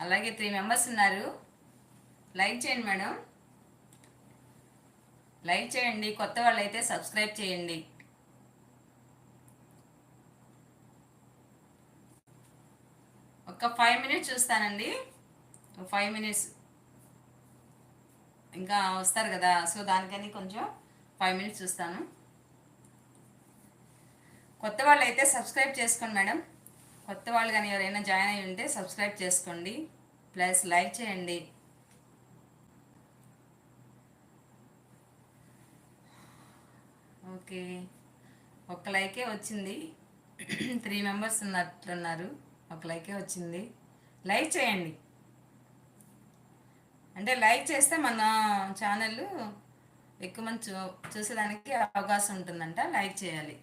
అలాగే 3 మెంబర్స్ ఉన్నారు. లైక్ చేయండి మేడం, లైక్ చేయండి. కొత్త వాళ్ళు అయితే సబ్స్క్రైబ్ చేయండి. ఒక 5 మినిట్స్ చూస్తానండి. 5 మినిట్స్ ఇంకా వస్తారు కదా, సో దానికని కొంచెం 5 మినిట్స్ చూస్తాను. కొత్త వాళ్ళు అయితే సబ్స్క్రైబ్ చేసుకోండి మేడం. కొత్త వాళ్ళు కానీ ఎవరైనా జాయిన్ అయ్యి ఉంటే సబ్స్క్రైబ్ చేసుకోండి, ప్లస్ లైక్ చేయండి. ఓకే, ఒక్క లైకే వచ్చింది. 3 మెంబర్స్ ఉన్నట్లున్నారు. ఒక లైకే వచ్చింది. లైక్ చేయండి, అంటే లైక్ చేస్తే మన ఛానల్ ఎక్కువ మంది చూసేదానికి అవకాశం ఉంటుందంట. లైక్ చేయాలి.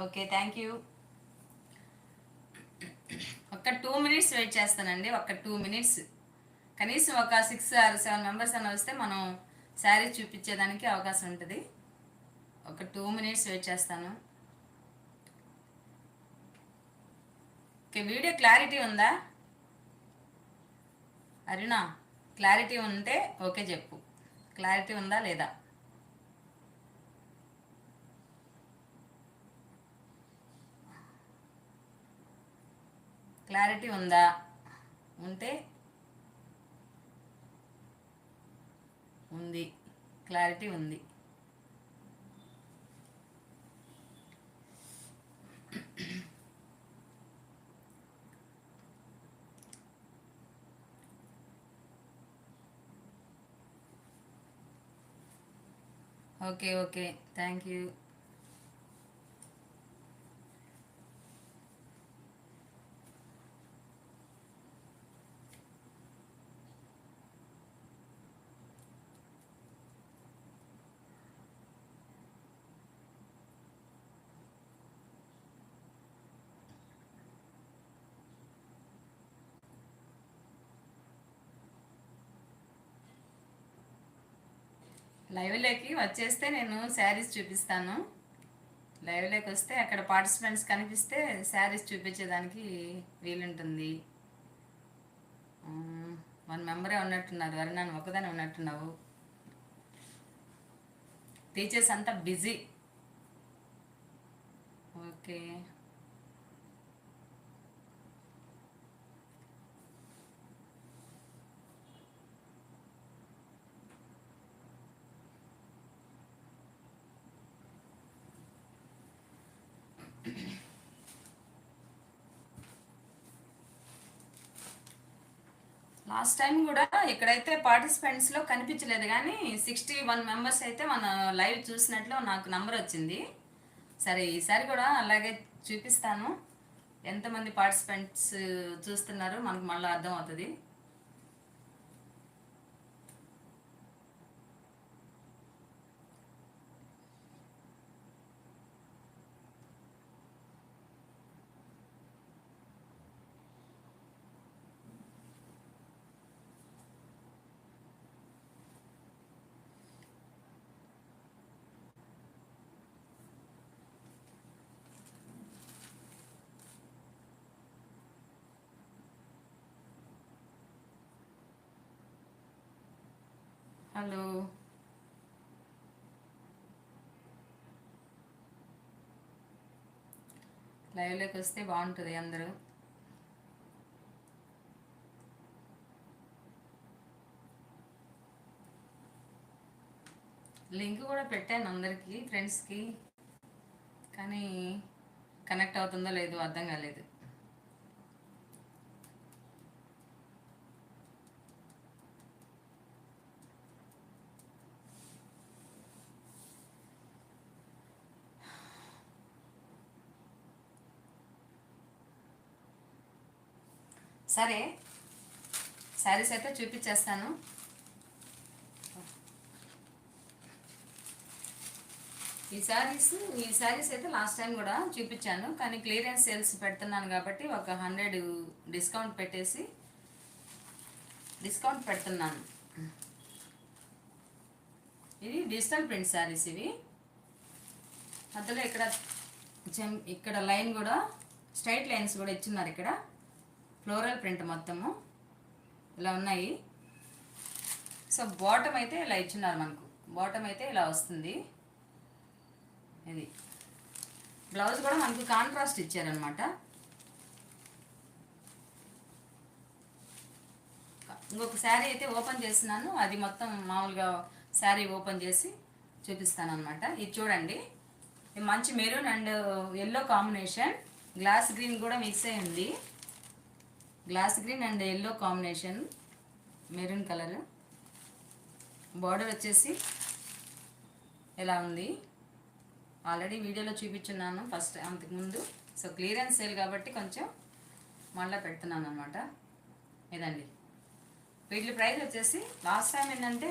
Okay, thank you. ఒక 2 మినిట్స్ వెయిట్ చేస్తానండి. ఒక 2 మినిట్స్, కనీసం ఒక 6 ఆర్ 7 మెంబర్స్ అని వస్తే మనం శారీ చూపించేదానికి అవకాశం ఉంటుంది. ఒక 2 మినిట్స్ వెయిట్ చేస్తాను. ఓకే, వీడియో క్లారిటీ ఉందా అరుణ? క్లారిటీ ఉంటే ఓకే చెప్పు. క్లారిటీ ఉందా లేదా? క్లారిటీ ఉందా? ఉంటే ఉంది, క్లారిటీ ఉంది. Okay okay, thank you. లైవ్లోకి వచ్చేస్తే నేను శారీస్ చూపిస్తాను. లైవ్లోకి వస్తే అక్కడ పార్టిసిపెంట్స్ కనిపిస్తే శారీస్ చూపించేదానికి వీలుంటుంది. 1 మెంబరే ఉన్నట్టున్నారు. అరే నన్ను ఒకదానే ఉన్నట్టున్నావు. టీచర్స్ అంతా బిజీ. ఓకే, లాస్ట్ టైం కూడా ఇక్కడైతే పార్టిసిపెంట్స్లో కనిపించలేదు, కానీ 61 మెంబర్స్ అయితే మన లైవ్ చూసినట్లు నాకు నంబర్ వచ్చింది. సరే, ఈసారి కూడా అలాగే చూపిస్తాను. ఎంతమంది పార్టిసిపెంట్స్ చూస్తున్నారో మనకు మళ్ళీ అర్థం అవుతుంది. హలో, లైవ్లోకి వస్తే బాగుంటుంది అందరూ. లింక్ కూడా పెట్టాను అందరికీ, ఫ్రెండ్స్కి, కానీ కనెక్ట్ అవుతుందో లేదో అర్థం కాలేదు. సరే, శారీస్ అయితే చూపించేస్తాను. ఈ శారీస్ అయితే లాస్ట్ టైం కూడా చూపించాను, కానీ క్లియరెన్స్ సేల్స్ పెడుతున్నాను కాబట్టి ఒక 100 డిస్కౌంట్ పెట్టేసి డిస్కౌంట్ పెడుతున్నాను. ఇది డిజిటల్ ప్రింట్ శారీస్ ఇవి. మధ్యలో ఇక్కడ లైన్ కూడా స్ట్రైట్ లైన్స్ కూడా ఇచ్చున్నారు. ఇక్కడ ఫ్లోరల్ ప్రింట్ మొత్తము ఇలా ఉన్నాయి. సో బాటమ్ అయితే ఇలా ఇచ్చున్నారు మనకు. బాటమ్ అయితే ఇలా వస్తుంది. ఇది బ్లౌజ్ కూడా మనకు కాంట్రాస్ట్ ఇచ్చారనమాట. ఇంకొక శారీ అయితే ఓపెన్ చేస్తున్నాను. అది మొత్తం మామూలుగా శారీ ఓపెన్ చేసి చూపిస్తాను అనమాట. ఇది చూడండి, ఇది మంచి maroon and yellow combination. Glass green కూడా మిక్స్ అయి ఉంది. Glass green and yellow combination, maroon colour. Border వచ్చేసి ఎలా ఉంది ఆల్రెడీ వీడియోలో చూపించున్నాను ఫస్ట్ అంతకుముందు. సో క్లియరెన్స్ సేల్ కాబట్టి కొంచెం మళ్ళీ పెడుతున్నాను అనమాట. ఇదండి వీటి ప్రైస్ వచ్చేసి లాస్ట్ టైం ఏంటంటే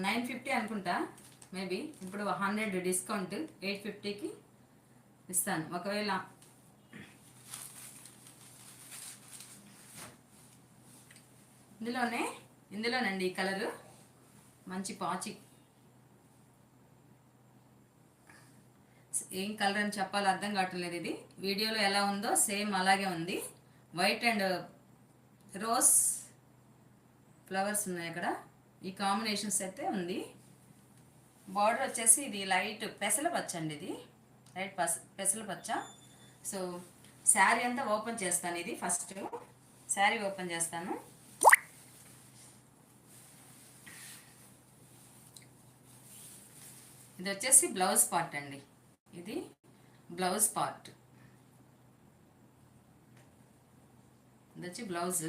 950 అనుకుంటా మేబీ. ఇప్పుడు 100 డిస్కౌంట్ 850కి ఇస్తాను. ఒకవేళ ఇందులోనండి ఈ కలరు మంచి పాచి. ఏం కలర్ అని చెప్పాలో అర్థం కావట్లేదు. ఇది వీడియోలో ఎలా ఉందో సేమ్ అలాగే ఉంది. వైట్ అండ్ రోజ్ ఫ్లవర్స్ ఉన్నాయి అక్కడ. ఈ కాంబినేషన్స్ అయితే ఉంది. బార్డర్ వచ్చేసి ఇది లైట్ పెసల పచ్చ అండి. ఇది లైట్ పెసల పచ్చ. సో శారీ అంతా ఓపెన్ చేస్తాను. ఇది ఫస్ట్ శారీ ఓపెన్ చేస్తాను. ఇది వచ్చేసి బ్లౌజ్ పార్ట్ అండి. ఇది బ్లౌజ్ పార్ట్. ఇది వచ్చి బ్లౌజ్.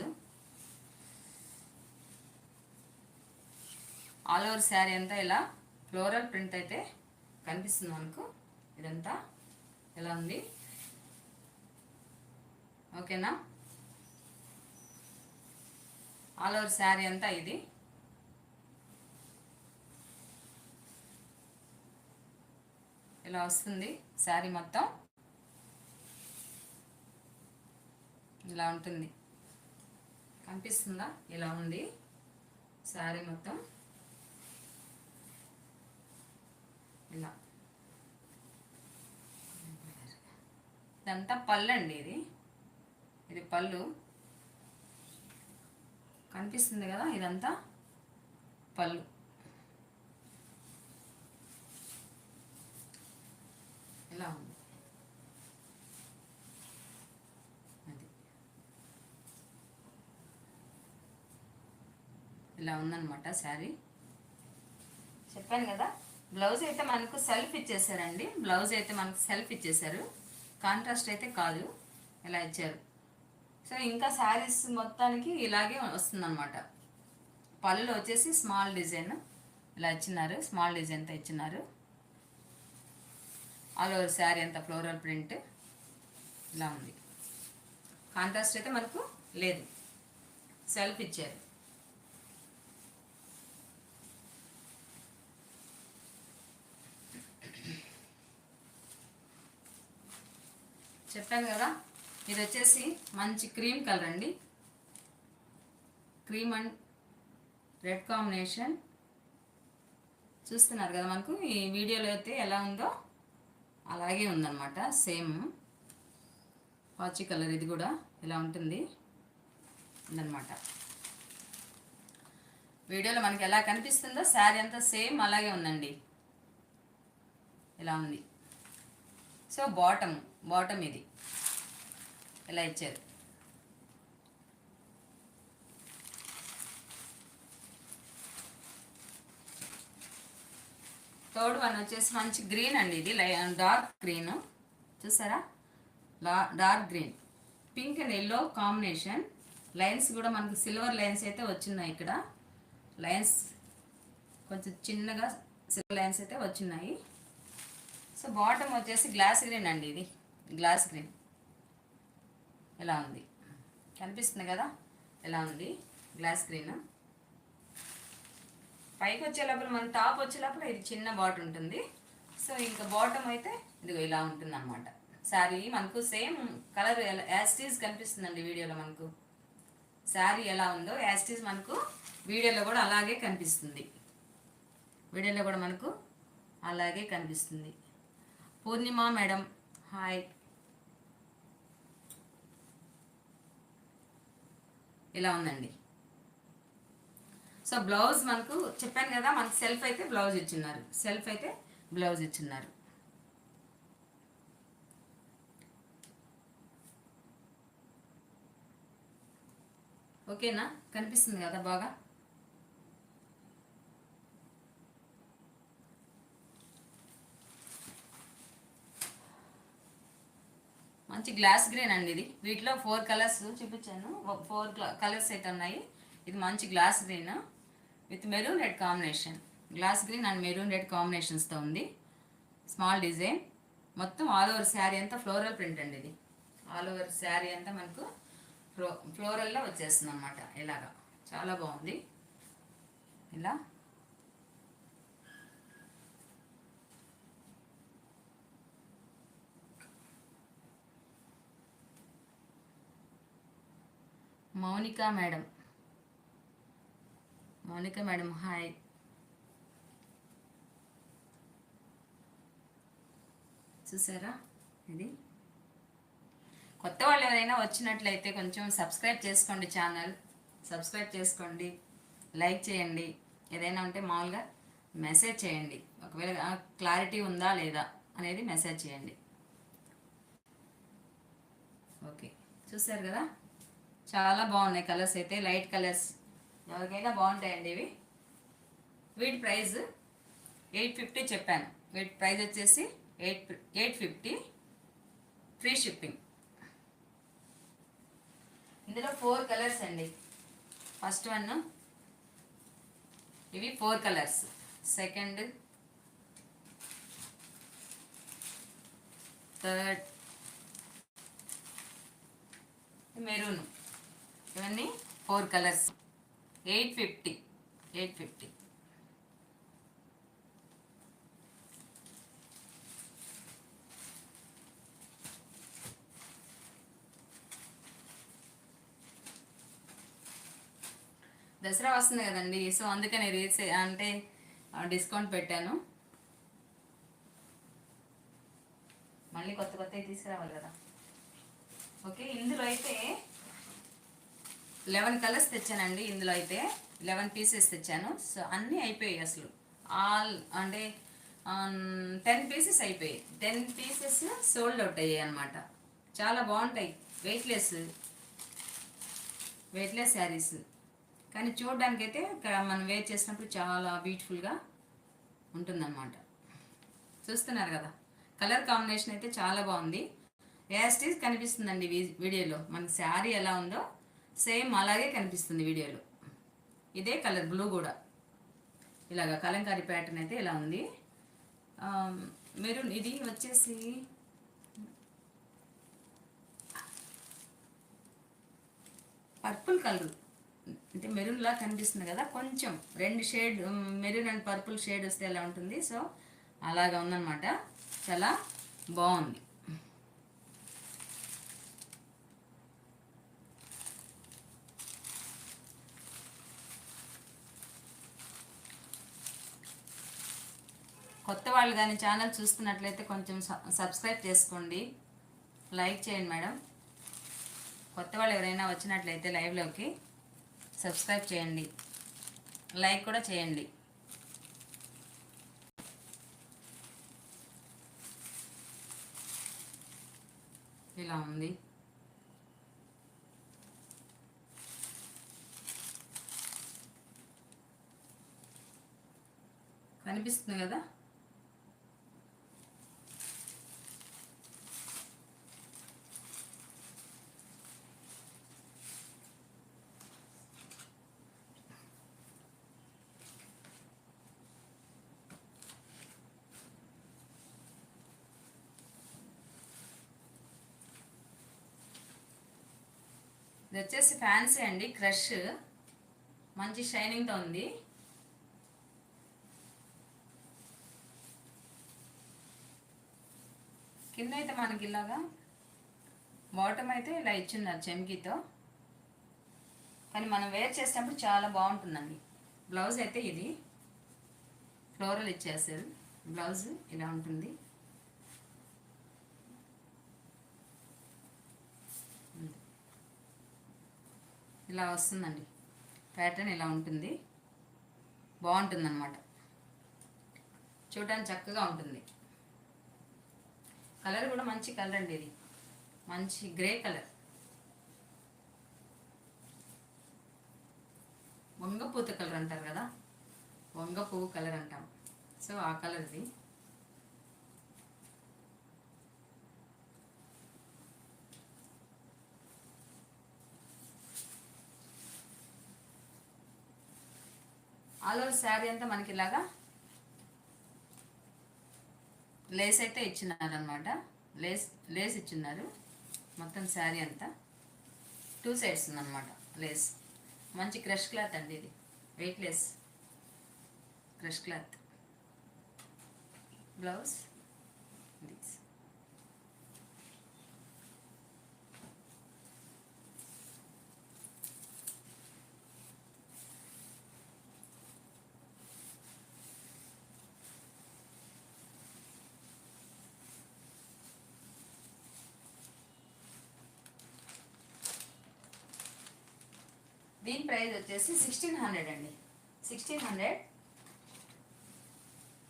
ఆల్ ఓవర్ శారీ అంతా ఇలా ఫ్లోరల్ ప్రింట్ అయితే కనిపిస్తుంది మనకు. ఇదంతా ఎలా ఉంది, ఓకేనా? ఆల్ ఓవర్ శారీ అంతా ఇది ఇలా వస్తుంది. శారీ మొత్తం ఇలా ఉంటుంది. కనిపిస్తుందా? ఇలా ఉంది శారీ మొత్తం ఇలా. ఇదంతా పళ్ళు అండి. ఇది పళ్ళు కనిపిస్తుంది కదా. ఇదంతా పళ్ళు. ఇలా ఉంది. అది ఇలా ఉందన్నమాట శారీ. చెప్పాను కదా, బ్లౌజ్ అయితే మనకు సెల్ఫ్ ఇచ్చేసారండి. బ్లౌజ్ అయితే మనకు సెల్ఫ్ ఇచ్చేసారు, కాంట్రాస్ట్ అయితే కాదు, ఇలా ఇచ్చారు. సో ఇంకా శారీస్ మొత్తానికి ఇలాగే వస్తుందన్నమాట. పళ్ళులో వచ్చేసి స్మాల్ డిజైన్ ఇలా ఇచ్చినారు. స్మాల్ డిజైన్తో ఇచ్చినారు. ఆల్ ఓవర్ శారీ అంతా ఫ్లోరల్ ప్రింట్ ఇలా ఉంది. కాంట్రాస్ట్ అయితే మనకు లేదు, సెల్ఫ్ ఇచ్చారు. చెప్పాను కదా, ఇది వచ్చేసి మంచి క్రీమ్ కలర్ అండి. Cream and red combination. చూస్తున్నారు కదా, మనకు ఈ వీడియోలో అయితే ఎలా ఉందో అలాగే ఉందన్నమాట. సేమ్ పాచి కలర్. ఇది కూడా ఇలా ఉంటుంది ఉందన్నమాట. వీడియోలో మనకి ఎలా కనిపిస్తుందో శారీ అంతా సేమ్ అలాగే ఉందండి. ఇలా ఉంది. సో బాటమ్ ఇది ఇలా ఇచ్చారు. థర్డ్ వన్ వచ్చేసి మంచి గ్రీన్ అండి. ఇది డార్క్ గ్రీన్. చూసారా, dark green, pink and yellow combination. Lines కూడా మనకు సిల్వర్ లైన్స్ అయితే వచ్చినాయి. ఇక్కడ లైన్స్ కొంచెం చిన్నగా సిల్వర్ లైన్స్ అయితే వచ్చినాయి. సో బాటమ్ వచ్చేసి గ్లాస్ గ్రీన్ అండి. ఇది గ్లాస్ గ్రీన్ ఎలా ఉంది, కనిపిస్తుంది కదా, ఎలా ఉంది గ్లాస్ గ్రీన్. పైకి వచ్చే లోపల మన టాప్ వచ్చే లోపల ఇది చిన్న బాటమ్ ఉంటుంది. సో ఇంకా బాటమ్ అయితే ఇదిగో ఇలా ఉంటుంది అన్నమాట. శారీ మనకు same colour as it is కనిపిస్తుందండి వీడియోలో మనకు. శారీ ఎలా ఉందో యాస్టీస్ మనకు వీడియోలో కూడా అలాగే కనిపిస్తుంది. వీడియోలో కూడా మనకు అలాగే కనిపిస్తుంది. పూర్ణిమ మేడం హాయ్. ఇలా ఉందండి. సో బ్లౌజ్ మనకు చెప్పాను కదా, మనకు సెల్ఫ్ అయితే బ్లౌజ్ ఇచ్చిన్నారు, సెల్ఫ్ అయితే బ్లౌజ్ ఇచ్చిన్నారు. ఓకేనా, కనిపిస్తుంది కదా బాగా. మంచి గ్లాస్ గ్రీన్ అండి ఇది. వీటిలో 4 కలర్స్ చూపించాను, 4 కలర్స్ అయితే ఉన్నాయి. ఇది మంచి glass green with maroon red combination. Glass green and maroon red కాంబినేషన్స్తో ఉంది. స్మాల్ డిజైన్, మొత్తం ఆల్ ఓవర్ శారీ అంతా ఫ్లోరల్ ప్రింట్ అండి. ఇది ఆల్ ఓవర్ శారీ అంతా మనకు ఫ్లోరల్లో వచ్చేస్తుంది అనమాట. ఇలాగా చాలా బాగుంది. ఇలా Mounika madam, Mounika madam hi. చూసారా, ఇది కొత్త వాళ్ళు ఎవరైనా వచ్చినట్లయితే కొంచెం సబ్స్క్రైబ్ చేసుకోండి, ఛానల్ సబ్స్క్రైబ్ చేసుకోండి, లైక్ చేయండి. ఏదైనా ఉంటే మామూలుగా మెసేజ్ చేయండి, ఒకవేళ క్లారిటీ ఉందా లేదా అనేది మెసేజ్ చేయండి. ఓకే, చూసారు కదా, చాలా బాగున్నాయి కలర్స్ అయితే, లైట్ కలర్స్ ఎవరికైనా బాగుంటాయండి ఇవి. వీటి ప్రైస్ 850 చెప్పాను. వీటి ప్రైస్ వచ్చేసి 850 ఫ్రీ షిప్పింగ్. ఇందులో 4 కలర్స్ అండి. ఫస్ట్ వన్, ఇవి 4 కలర్స్. Second, third, maroon. ఇవన్నీ 4 కలర్స్. 850. దసరా వస్తుంది కదండి, సో అందుకని రేట్స్ అంటే డిస్కౌంట్ పెట్టాను. మళ్ళీ కొత్త కొత్తవి తీసుకురావాలి కదా. ఓకే, ఇందులో అయితే 11 కలర్స్ తెచ్చానండి. ఇందులో అయితే 11 పీసెస్ తెచ్చాను. సో అన్నీ అయిపోయాయి అసలు. ఆల్ అంటే 10 పీసెస్ అయిపోయాయి. 10 పీసెస్ సోల్డ్ అవుట్ అయ్యాయి అనమాట. చాలా బాగుంటాయి, వెయిట్లెస్ శారీస్. కానీ చూడడానికైతే మనం వేర్ చేసినప్పుడు చాలా బ్యూటిఫుల్గా ఉంటుందన్నమాట. చూస్తున్నారు కదా, కలర్ కాంబినేషన్ అయితే చాలా బాగుంది. యాస్టీస్ కనిపిస్తుందండి వీడియోలో. మనకి శారీ ఎలా ఉందో సేమ్ అలాగే కనిపిస్తుంది వీడియోలో. ఇదే కలర్, బ్లూ కూడా ఇలాగా కలంకారీ ప్యాటర్న్ అయితే ఇలా ఉంది. మెరూన్, ఇది వచ్చేసి పర్పుల్ కలర్, అంటే మెరూన్ లా కనిపిస్తుంది కదా, కొంచెం 2 shade maroon and purple shade వస్తే ఎలా ఉంటుంది, సో అలాగా ఉందన్నమాట. చాలా బాగుంది. కొత్త వాళ్ళు కానీ ఛానల్ చూస్తున్నట్లయితే కొంచెం సబ్స్క్రైబ్ చేసుకోండి, లైక్ చేయండి మేడం. కొత్త వాళ్ళు ఎవరైనా వచ్చినట్లయితే లైవ్లోకి సబ్స్క్రైబ్ చేయండి, లైక్ కూడా చేయండి. ఇలా ఉంది. కనిపిస్తుంది కదా. ఇది వచ్చేసి ఫ్యాన్సీ అండి, క్రష్, మంచి షైనింగ్తో ఉంది. కింద అయితే మనకి ఇలాగా బాటమ్ అయితే ఇలా ఇచ్చున్నారు చెమ్కీతో. కానీ మనం వేర్ చేసేటప్పుడు చాలా బాగుంటుందండి. బ్లౌజ్ అయితే ఇది ఫ్లోరల్ ఇచ్చేసారు. బ్లౌజ్ ఇలా ఉంటుంది. ఇలా వస్తుందండి. ప్యాటర్న్ ఇలా ఉంటుంది. బాగుంటుందన్నమాట. చూడడానికి చక్కగా ఉంటుంది. కలర్ కూడా మంచి కలర్ అండి. ఇది మంచి గ్రే కలర్, వంగ పూత కలర్ అంటారు కదా, వంగ పువ్వు కలర్ అంటాం. సో ఆ కలర్ ఇది. ఆల్ ఓవర్ శారీ అంతా మనకి ఇలాగా లేస్ అయితే ఇచ్చినారనమాట. లేస్ ఇచ్చిన్నారు మొత్తం శారీ అంతా. 2 సైడ్స్ ఉందన్నమాట లేస్. మంచి క్రష్ క్లాత్ అండి ఇది, weight less crush cloth. Blouse దీని ప్రైస్ వచ్చేసి 1600 అండి. 1600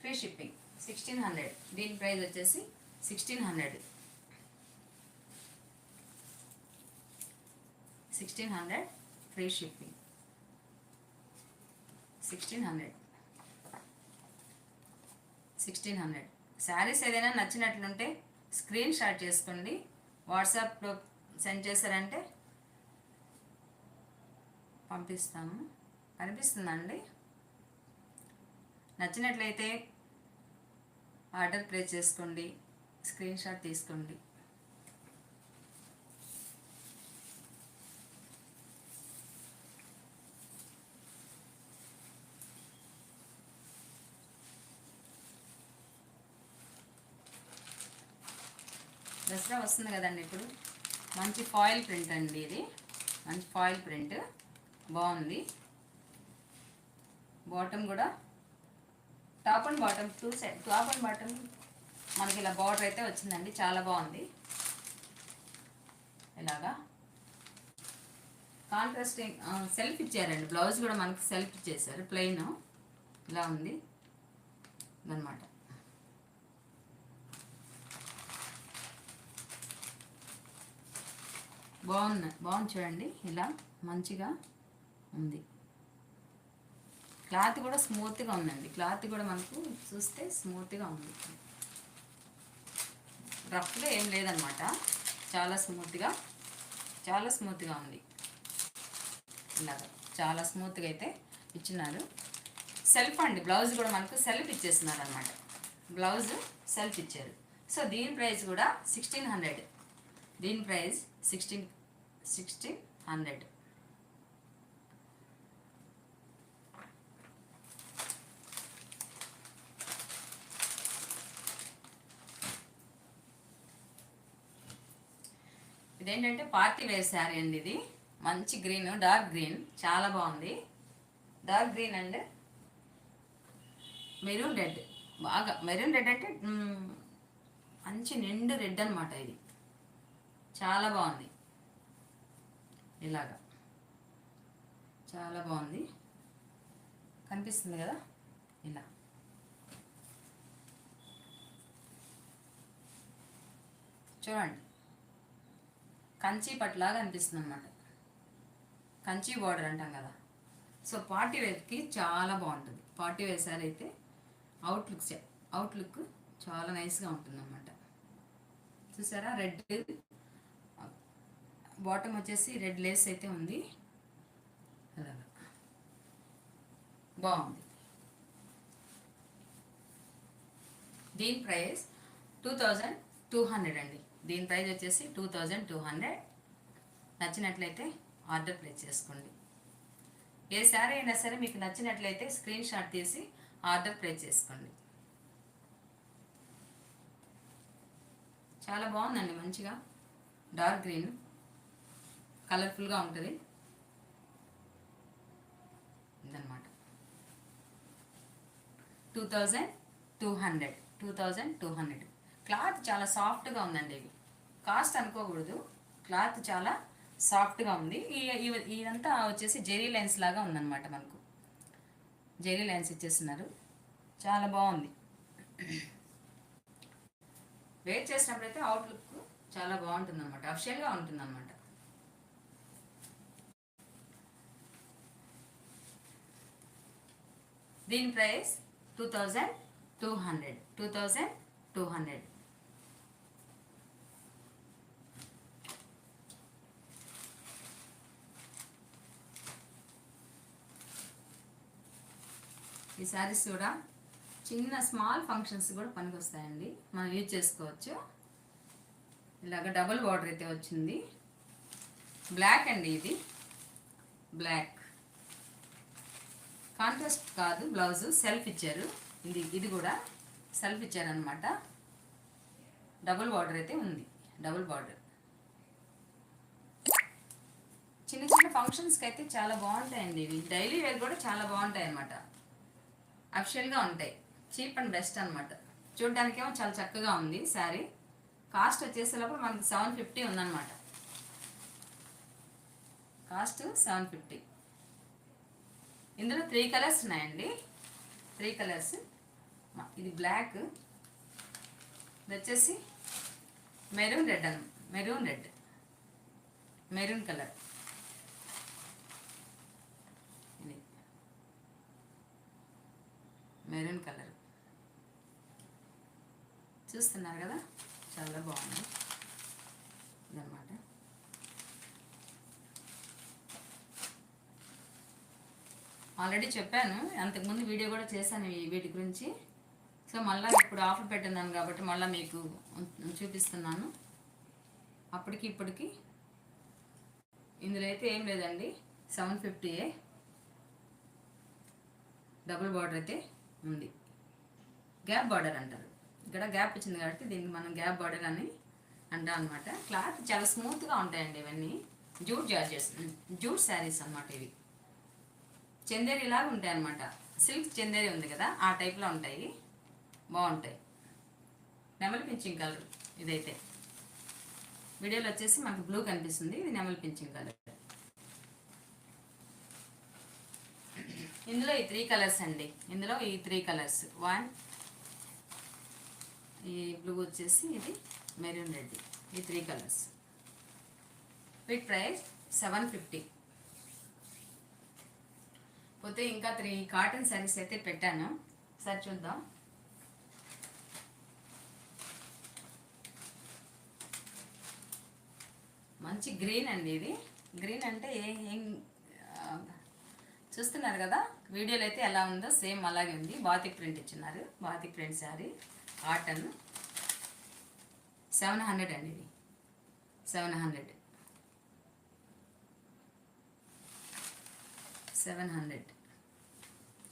ఫ్రీ షిప్పింగ్. 1600 దీని ప్రైస్ వచ్చేసి 1600. 1600 ఫ్రీ షిప్పింగ్. 1600 శారీస్ ఏదైనా నచ్చినట్లుంటే స్క్రీన్ షాట్ చేసుకోండి. వాట్సాప్లో సెండ్ చేశారంటే పంపిస్తాము. కనిపిస్తుందండి. నచ్చినట్లయితే ఆర్డర్ ప్లేస్ చేసుకోండి, స్క్రీన్ షాట్ తీసుకోండి. దసరా వస్తుంది కదండి ఇప్పుడు. మంచి ఫాయిల్ ప్రింట్ అండి ఇది. మంచి ఫాయిల్ ప్రింట్ బాగుంది. బాటమ్ కూడా top and bottom 2 side, top and bottom మనకి ఇలా బార్డర్ అయితే వచ్చిందండి. చాలా బాగుంది. ఇలాగా కాంట్రాస్టింగ్ సెల్ఫ్ ఇచ్చారండి. బ్లౌజ్ కూడా మనకి సెల్ఫ్ ఇచ్చేసారు. ప్లెయిన్ ఇలా ఉంది అన్నమాట. బాగుంది చూడండి. ఇలా మంచిగా ఉంది. క్లాత్ కూడా స్మూత్గా ఉందండి. క్లాత్ కూడా మనకు చూస్తే స్మూత్గా ఉంది. రఫ్గా ఏం లేదనమాట. చాలా స్మూత్గా ఉంది. ఇలాగా చాలా స్మూత్గా అయితే ఇచ్చినారు. సెల్ఫ్ అండి. బ్లౌజ్ కూడా మనకు సెల్ఫ్ ఇచ్చేస్తున్నారు అనమాట. బ్లౌజ్ సెల్ఫ్ ఇచ్చారు. సో దీని ప్రైస్ కూడా 1600. దీని ప్రైస్ 1600. ఇదేంటంటే పార్టీ వేర్ శారీ అండి. ఇది మంచి గ్రీన్, డార్క్ గ్రీన్, చాలా బాగుంది. Dark green and maroon red. బాగా మెరూన్ రెడ్ అంటే మంచి నిండు రెడ్ అనమాట. ఇది చాలా బాగుంది. ఇలాగా చాలా బాగుంది. కనిపిస్తుంది కదా. ఇలా చూడండి. కంచి పట్టులాగా అనిపిస్తుంది అనమాట. కంచి బార్డర్ అంటాం కదా. సో పార్టీ వేర్కి చాలా బాగుంటుంది. పార్టీ వేర్ సారీ అయితే అవుట్లుక్ చాలా నైస్గా ఉంటుంది అనమాట. చూసారా. రెడ్ బాటమ్ వచ్చేసి రెడ్ లేస్ అయితే ఉంది. అలాగా బాగుంది. దీని ప్రైస్ 2200 అండి. దీని ప్రైస్ వచ్చేసి 2200. నచ్చినట్లయితే ఆర్డర్ ప్లేస్ చేసుకోండి. ఏ శారీ అయినా సరే మీకు నచ్చినట్లయితే స్క్రీన్ షాట్ తీసి ఆర్డర్ ప్లేస్ చేసుకోండి. చాలా బాగుందండి. మంచిగా డార్క్ గ్రీన్ కలర్ఫుల్గా ఉంటుంది. ఇదనమాట. 2200 క్లాత్ చాలా సాఫ్ట్గా ఉందండి. ఇవి కాస్ట్ అనుకోకూడదు, క్లాత్ చాలా సాఫ్ట్గా ఉంది. ఇదంతా వచ్చేసి జెరీ లైన్స్ లాగా ఉందన్నమాట. మనకు జెరీ లైన్స్ ఇచ్చేస్తున్నారు, చాలా బాగుంది. వేర్ చేసినప్పుడైతే అవుట్లుక్ చాలా బాగుంటుంది అనమాట, అఫిషియల్గా ఉంటుంది అనమాట. దీని ప్రైస్ 2200. ఈ శారీస్ కూడా చిన్న స్మాల్ ఫంక్షన్స్ కూడా పనికి వస్తాయండి, మనం యూజ్ చేసుకోవచ్చు. ఇలాగ డబుల్ బార్డర్ అయితే వచ్చింది. బ్లాక్ అండి, ఇది బ్లాక్ కాంట్రాస్ట్ కాదు, బ్లౌజ్ సెల్ఫ్ ఇచ్చారు. ఇది కూడా సెల్ఫ్ ఇచ్చారనమాట. డబుల్ బార్డర్ అయితే ఉంది, డబుల్ బార్డర్. చిన్న చిన్న ఫంక్షన్స్కి అయితే చాలా బాగుంటాయండి ఇవి. డైలీ వేర్ కూడా చాలా బాగుంటాయి అన్నమాట, అఫిషియల్గా ఉంటాయి. చీప్ అండ్ బెస్ట్ అనమాట. చూడడానికేమో చాలా చక్కగా ఉంది శారీ. కాస్ట్ వచ్చేసేటప్పుడు మనకి 750 ఉందన్నమాట. కాస్ట్ 750. ఇందులో 3 కలర్స్ ఉన్నాయండి, 3 కలర్స్. ఇది బ్లాక్, ఇది వచ్చేసి మెరూన్ రెడ్ మెరూన్ కలర్. ఇది మెరూన్ కలర్ చూస్తున్నారు కదా, చాలా బాగుంది ఇదన్నమాట. ఆల్రెడీ చెప్పాను, అంతకుముందు వీడియో కూడా చేశాను వీటి గురించి. సో మళ్ళీ ఇప్పుడు ఆఫర్ పెట్టినాను కాబట్టి మళ్ళీ మీకు చూపిస్తున్నాను. అప్పటికి ఇప్పటికి ఇందులో అయితే ఏం లేదండి, 750. డబుల్ బార్డర్ అయితే ఉంది. గ్యాప్ బార్డర్ అంటారు, ఇక్కడ గ్యాప్ ఇచ్చింది కాబట్టి దీనికి మనం గ్యాప్ బార్డర్ అని అంటాం అనమాట. క్లాత్ చాలా స్మూత్గా ఉంటాయండి ఇవన్నీ. జూట్ శారీస్ అనమాట ఇవి. చందేరి లాగా ఉంటాయి అన్నమాట. సిల్క్ చందేరి ఉంది కదా, ఆ టైప్లో ఉంటాయి, బాగుంటాయి. నెమలి పింఛింగ్ కలర్ ఇదైతే. వీడియోలో వచ్చేసి మనకు బ్లూ కనిపిస్తుంది, ఇది నెమలి పింఛింగ్ కలర్. ఇందులో ఈ 3 కలర్స్ అండి, ఇందులో ఈ 3 కలర్స్. ఈ బ్లూ వచ్చేసి, ఇది మెరూన్ రెడ్, ఈ 3 కలర్స్. వీటి ప్రైస్ 750. పోతే ఇంకా 3 కాటన్ శారీస్ అయితే పెట్టాను, సరే చూద్దాం. మంచి గ్రీన్ అండి ఇది. గ్రీన్ అంటే ఏం చూస్తున్నారు కదా, వీడియోలో అయితే ఎలా ఉందో సేమ్ అలాగే ఉంది. బాతిక్ ప్రింట్ ఇచ్చినారు, బాతిక్ ప్రింట్ శారీ, కాటన్. 700 అండి ఇది, 700.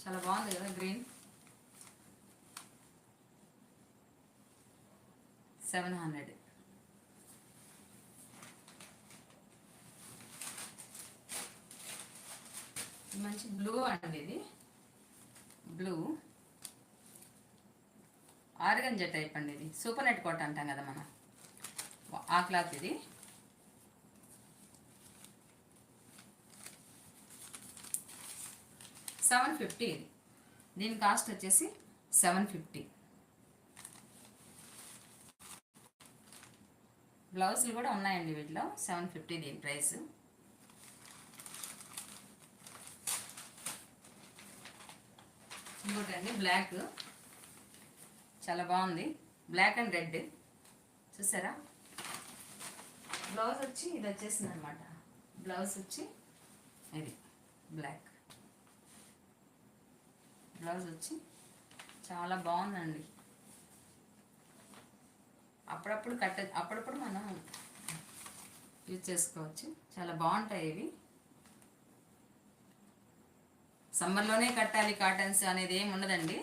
చాలా బాగుంది కదా గ్రీన్. 700. మంచి బ్లూ అండి ఇది, బ్లూ ఆర్గంజా టైప్ అండి ఇది. సూపర్ నెట్ కోట్ అంటాం కదా మనం, ఆ క్లాత్ ఇది. $750 ఇది. దీని కాస్ట్ వచ్చేసి 750. బ్లౌజులు కూడా ఉన్నాయండి వీటిలో. 750 దీని ప్రైస్. ఇంకోటండి బ్లాక్, చాలా బాగుంది. బ్లాక్ అండ్ రెడ్ చూసారా. బ్లౌజ్ వచ్చి ఇది వచ్చేసింది అనమాట. బ్లౌజ్ వచ్చి ఇది బ్లాక్, బ్లౌజ్ వచ్చి చాలా బాగుందండి. అప్పుడప్పుడు మనం యూజ్ చేసుకోవచ్చు, చాలా బాగుంటాయి ఇవి. సమ్మర్లోనే కట్టాలి కాటన్స్ అనేది ఏమి ఉండదండి.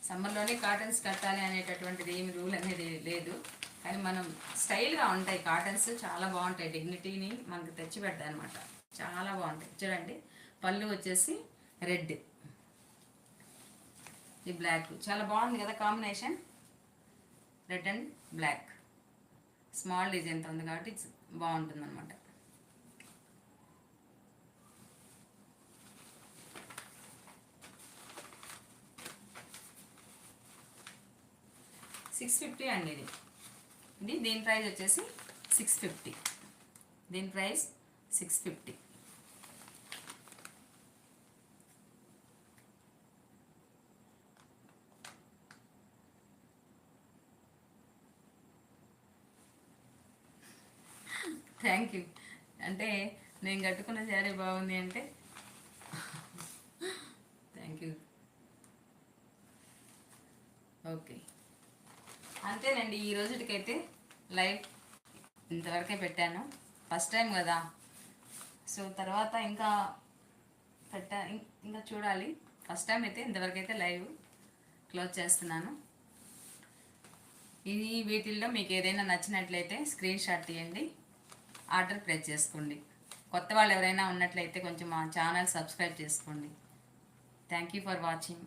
సమ్మర్లోనే కాటన్స్ కట్టాలి అనేటటువంటిది ఏమి రూల్ అనేది లేదు. కానీ మనం స్టైల్గా ఉంటాయి కాటన్స్, చాలా బాగుంటాయి. డిగ్నిటీని మనకు తెచ్చి పెడతాయి అనమాట, చాలా బాగుంటాయి. చూడండి పళ్ళు వచ్చేసి రెడ్, ఈ బ్లాక్ చాలా బాగుంది కదా combination, red and black. Small డిజైన్తో ఉంది కాబట్టి బాగుంటుంది అనమాట. $650 అండి దీని ప్రైస్ వచ్చేసి 650. దీని ప్రైస్ 650. Thank you. అంటే నేను కట్టుకున్న శారీ బాగుంది అంటే థ్యాంక్ యూ. ఓకే, అంతేనండి ఈ రోజుకైతే లైవ్ ఇంతవరకే పెట్టాను. ఫస్ట్ టైం కదా, సో తర్వాత ఇంకా ఇంకా చూడాలి. ఫస్ట్ టైం అయితే ఇంతవరకు అయితే లైవ్ క్లోజ్ చేస్తున్నాను. ఇది వీటిల్లో మీకు ఏదైనా నచ్చినట్లయితే స్క్రీన్ షాట్ తీయండి, ఆర్డర్ ప్లేస్ చేసుకోండి. కొత్త వాళ్ళు ఎవరైనా ఉన్నట్లయితే కొంచెం మా ఛానల్ సబ్స్క్రైబ్ చేసుకోండి. Thank you for watching.